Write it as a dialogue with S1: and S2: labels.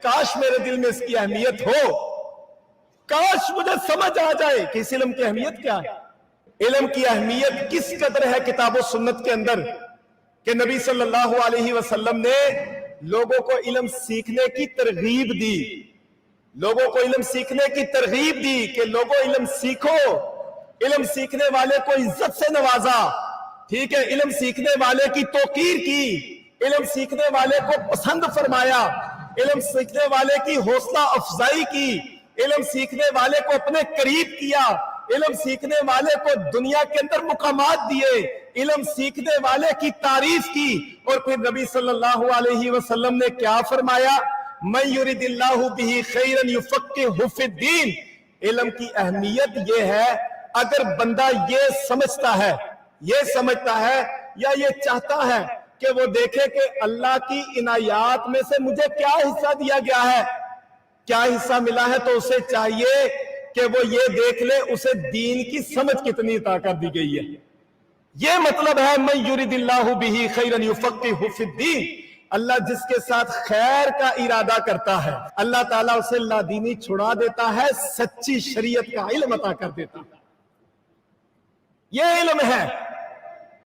S1: کاش میرے دل میں اس کی اہمیت ہو، کاش مجھے سمجھ آ جائے کہ اس علم کی اہمیت کیا ہے، علم کی اہمیت کس قدر ہے کتاب و سنت کے اندر کہ نبی صلی اللہ علیہ وسلم نے لوگوں کو علم سیکھنے کی ترغیب دی، لوگوں کو علم سیکھنے کی ترغیب دی کہ لوگوں علم سیکھو، علم سیکھنے والے کو عزت سے نوازا، ٹھیک ہے، علم سیکھنے والے کی توقیر کی، علم سیکھنے والے کو پسند فرمایا، علم سیکھنے والے کی حوصلہ افزائی کی، علم سیکھنے والے کو اپنے قریب کیا، علم سیکھنے والے کو دنیا کے اندر مقامات دیے، علم سیکھنے والے کی تعریف کی، اور پھر نبی صلی اللہ علیہ وسلم نے کیا فرمایا؟ مَن یُرِدِ اللَّهُ بِهِ خَیْرًا یُفَقِّهُ فِی الدِّین۔ علم کی اہمیت یہ ہے اگر بندہ یہ سمجھتا ہے یا یہ چاہتا ہے کہ وہ دیکھے کہ اللہ کی عنایات میں سے مجھے کیا حصہ دیا گیا ہے، کیا حصہ ملا ہے، تو اسے چاہیے کہ وہ یہ دیکھ لے اسے دین کی سمجھ کتنی عطا کر دی گئی ہے۔ یہ مطلب ہے مَن یُرِدِ اللَّهُ بِهِ خَیْرًا یُفَقِّهُ فِی الدِّین۔ اللہ جس کے ساتھ خیر کا ارادہ کرتا ہے اللہ تعالیٰ اسے لادینی چھڑا دیتا ہے، سچی شریعت کا علم عطا کر دیتا ہے۔ یہ علم ہے